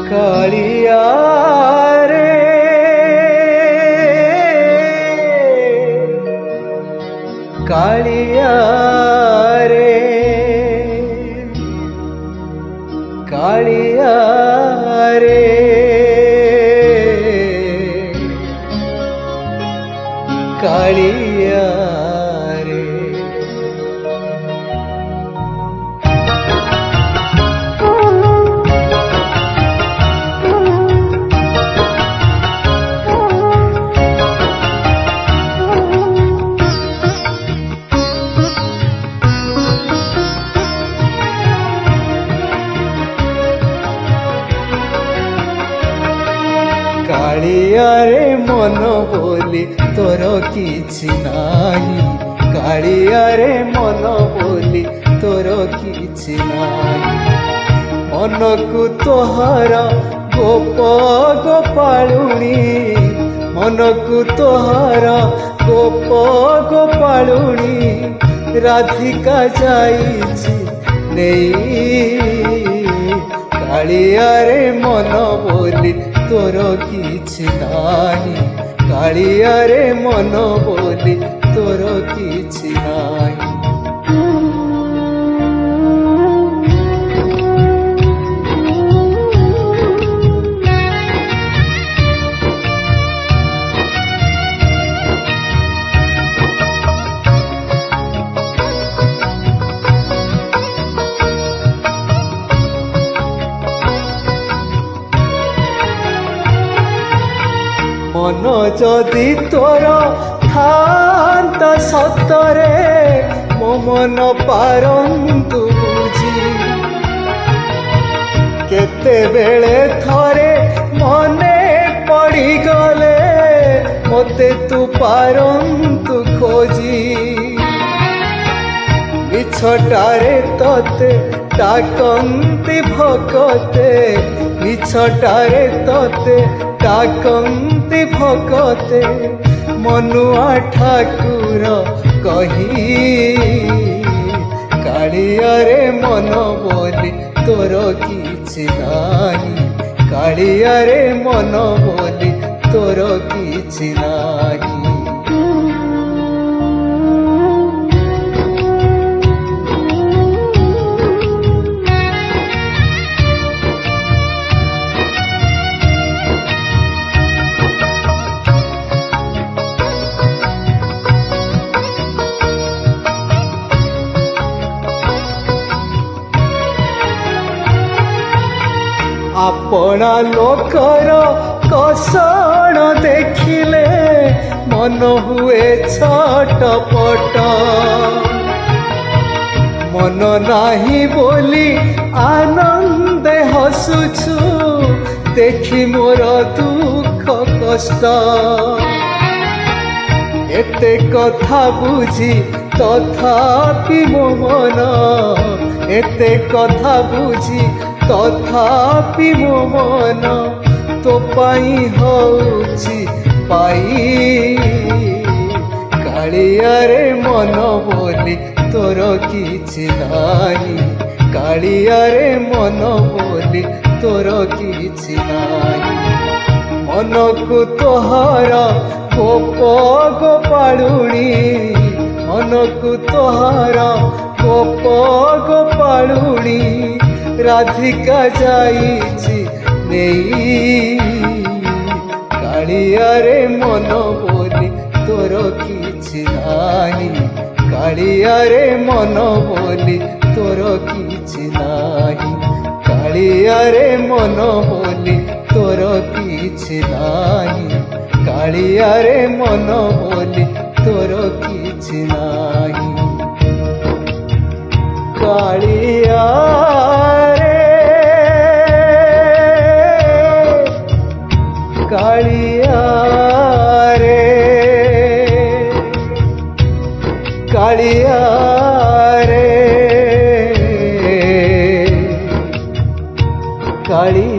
कालिया रे कालिया रे कालिया रे कालिया रे कालिया रे मन बोली तोर किछि नाही कालिया रे मन बोली तोर किछि नाही मन को तोहर गोप गोपालुनी मन को तोहर गोप गोपालुनी राधिका जाइछि नेई कालिया रे मन बोली तोर किछि नाही कालिया रे मन बोली तोर किछि नाही मन जदि तोर थांता सतरे मो मन पारंतु बुझी केते बेले थरे मने पड़ी गले मते तू पारंतु खोजी मिछटारे तते डाकंती भकते मिछटारे तते डाकंती भकते मनुआ ठाकुर कही कालिया रे मन बोली तोर किछि नाही कालिया रे मन बोली तोर किछि नाही अपना लोकर कषण देखिले मन हुए छटपट मन नाही बोली आनंद हसुछु देखी मोर दुख कष्ट एते कथा बुझी तथापि मो मन एते कथा बुझी तथापि मो मन तो पाई होछि पाई कालिया रे मन बोली तोर किछि नाही कालिया रे मन बोली तोर किछि नाही मन को तोहर गोप गोपालुनी मन को तोहर गोप गोपालुनी राधिका जाइछि नेई कालिया रे मन बोली तोर किछि नाही कालिया रे मन बोली तोर किछि नाही कालिया रे मन बोली तोर किछि नाही कालिया रे मन बोली तोर किछि नाही कालिया कालिया रे कालिया रे कालिया